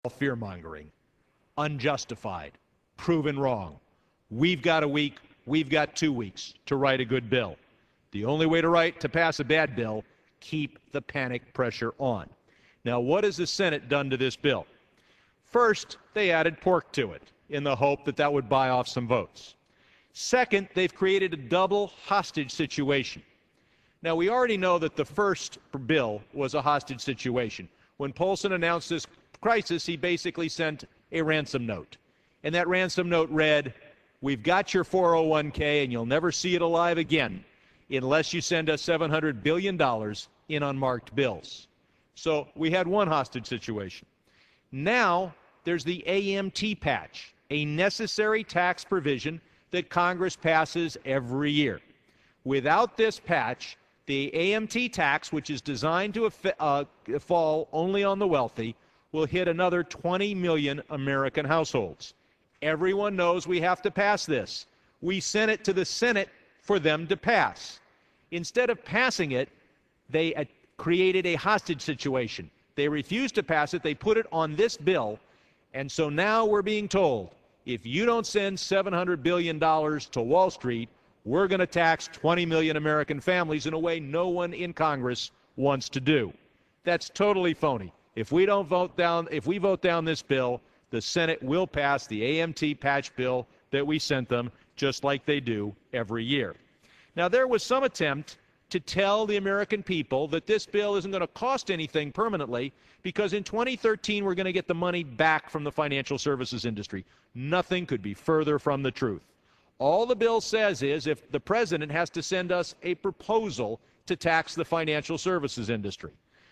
fear-mongering, unjustified, proven wrong. We've got a week, we've got 2 weeks to write a good bill. The only way to pass a bad bill, keep the panic pressure on. Now, what has the Senate done to this bill? First, they added pork to it in the hope that that would buy off some votes. Second, they've created a double hostage situation. Now, we already know that the first bill was a hostage situation. When Polson announced this crisis, he basically sent a ransom note. And that ransom note read, "We've got your 401k and you'll never see it alive again unless you send us $700 billion in unmarked bills." So we had one hostage situation. Now there's the AMT patch, a necessary tax provision that Congress passes every year. Without this patch, the AMT tax, which is designed to fall only on the wealthy, will hit another 20 million American households. Everyone knows we have to pass this. We sent it to the Senate for them to pass. Instead of passing it, they created a hostage situation. They refused to pass it. They put it on this bill. And so now we're being told, if you don't send $700 billion to Wall Street, we're going to tax 20 million American families in a way no one in Congress wants to do. That's totally phony. If we vote down this bill, the Senate will pass the AMT patch bill that we sent them, just like they do every year. Now, there was some attempt to tell the American people that this bill isn't going to cost anything permanently because in 2013 we're going to get the money back from the financial services industry. Nothing could be further from the truth. All the bill says is if the president has to send us a proposal to tax the financial services industry.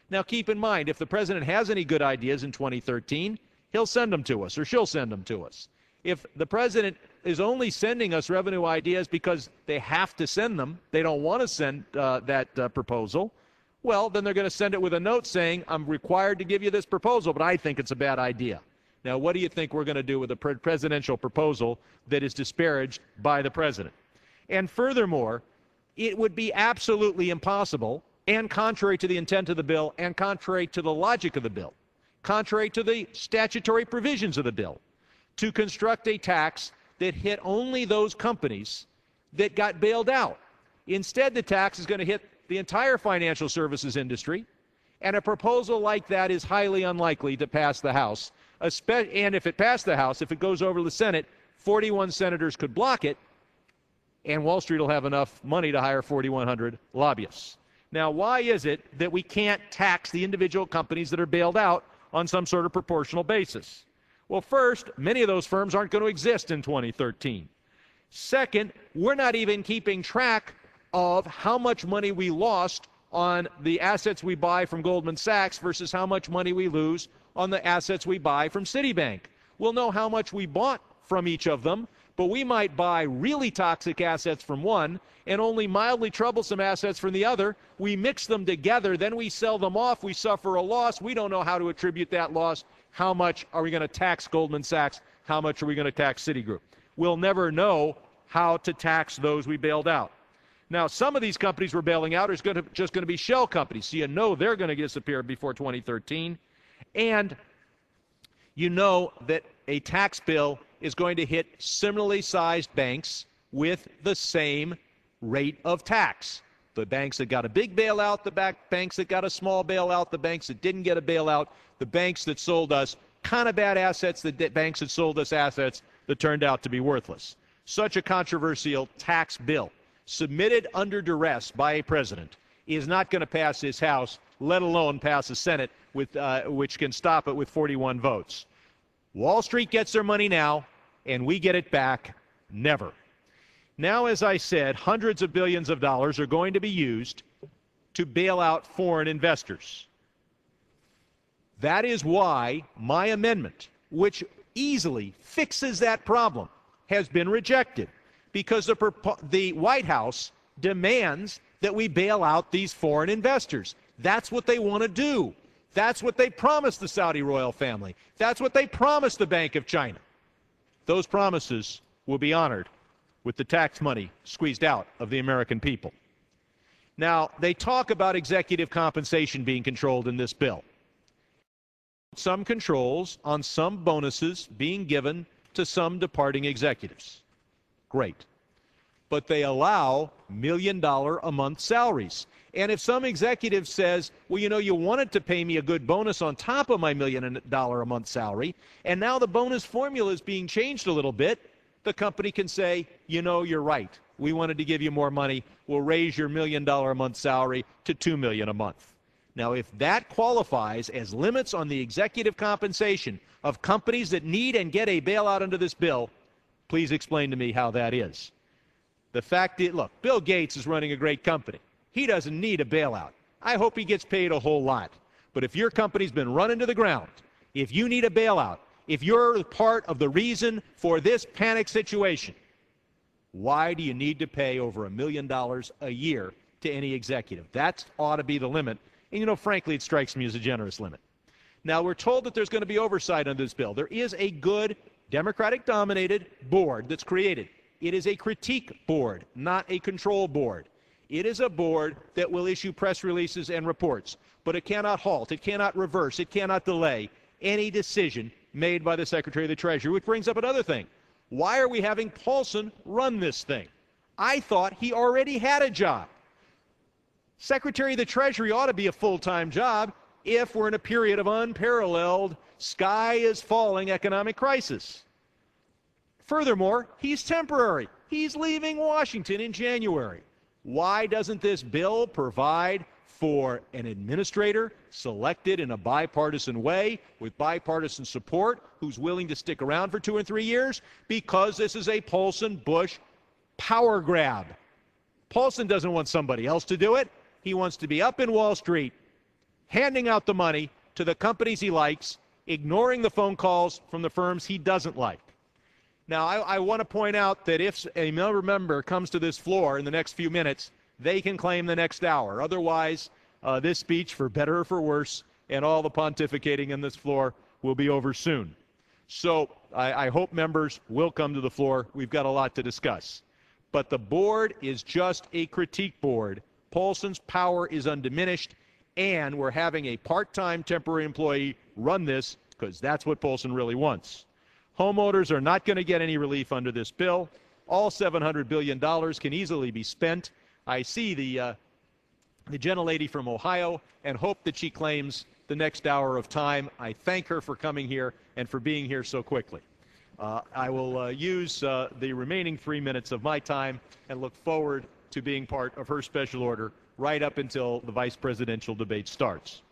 Now, keep in mind, if the president has any good ideas in 2013, he'll send them to us, or she'll send them to us. If the president is only sending us revenue ideas because they have to send them, they don't want to send that proposal, well, then they're going to send it with a note saying, I'm required to give you this proposal, but I think it's a bad idea. Now, what do you think we're going to do with a presidential proposal that is disparaged by the president? And furthermore, it would be absolutely impossible, and contrary to the intent of the bill, and contrary to the logic of the bill, contrary to the statutory provisions of the bill, to construct a tax that hit only those companies that got bailed out. Instead, the tax is going to hit the entire financial services industry, and a proposal like that is highly unlikely to pass the House. And if it passed the House, if it goes over to the Senate, 41 senators could block it, and Wall Street will have enough money to hire 4,100 lobbyists. Now, why is it that we can't tax the individual companies that are bailed out on some sort of proportional basis? Well, first, many of those firms aren't going to exist in 2013. Second, we're not even keeping track of how much money we lost on the assets we buy from Goldman Sachs versus how much money we lose on the assets we buy from Citibank. We'll know how much we bought from each of them, but we might buy really toxic assets from one and only mildly troublesome assets from the other. We mix them together, then we sell them off, we suffer a loss. We don't know how to attribute that loss. How much are we going to tax Goldman Sachs? How much are we going to tax Citigroup? We'll never know how to tax those we bailed out. Now, some of these companies we're bailing out are just going to be shell companies, so you know they're going to disappear before 2013. And you know that a tax bill is going to hit similarly sized banks with the same rate of tax. The banks that got a big bailout, the banks that got a small bailout, the banks that didn't get a bailout, the banks that sold us kind of bad assets, the banks that sold us assets that turned out to be worthless. Such a controversial tax bill, submitted under duress by a president, is not going to pass this House, let alone pass the Senate, which can stop it with 41 votes. Wall Street gets their money now, and we get it back never. Now, as I said, hundreds of billions of dollars are going to be used to bail out foreign investors. That is why my amendment, which easily fixes that problem, has been rejected, because the White House demands that we bail out these foreign investors. That's what they want to do. That's what they promised the Saudi royal family. That's what they promised the Bank of China. Those promises will be honored with the tax money squeezed out of the American people. Now, they talk about executive compensation being controlled in this bill. some controls on some bonuses being given to some departing executives. Great. But they allow $1 million a month salaries. And if some executive says, well, you know, you wanted to pay me a good bonus on top of my $1 million a month salary, and now the bonus formula is being changed a little bit, the company can say, you know, you're right. We wanted to give you more money. We'll raise your $1 million a month salary to $2 million a month. Now, if that qualifies as limits on the executive compensation of companies that need and get a bailout under this bill, please explain to me how that is. The fact is, look, Bill Gates is running a great company. He doesn't need a bailout. I hope he gets paid a whole lot. But if your company's been run into the ground, if you need a bailout, if you're part of the reason for this panic situation, why do you need to pay over $1 million a year to any executive? That ought to be the limit. And, you know, frankly, it strikes me as a generous limit. Now, we're told that there's going to be oversight on this bill. There is a good Democratic-dominated board that's created. It is a critique board, not a control board. It is a board that will issue press releases and reports, but it cannot halt, it cannot reverse, it cannot delay any decision made by the Secretary of the Treasury, which brings up another thing. Why are we having Paulson run this thing? I thought he already had a job. Secretary of the Treasury ought to be a full-time job if we're in a period of unparalleled, sky-is-falling economic crisis. Furthermore, he's temporary. He's leaving Washington in January. Why doesn't this bill provide for an administrator selected in a bipartisan way with bipartisan support who's willing to stick around for 2 or 3 years? Because this is a Paulson-Bush power grab. Paulson doesn't want somebody else to do it. He wants to be up in Wall Street, handing out the money to the companies he likes, ignoring the phone calls from the firms he doesn't like. Now, I want to point out that if a member comes to this floor in the next few minutes, they can claim the next hour. Otherwise, this speech, for better or for worse, and all the pontificating in this floor will be over soon. So I hope members will come to the floor. We've got a lot to discuss. But the board is just a critique board. Paulson's power is undiminished, and we're having a part-time temporary employee run this because that's what Paulson really wants. Homeowners are not going to get any relief under this bill. All $700 billion can easily be spent. I see the gentlelady from Ohio and hope that she claims the next hour of time. I thank her for coming here and for being here so quickly. I will use the remaining 3 minutes of my time and look forward to being part of her special order right up until the vice presidential debate starts.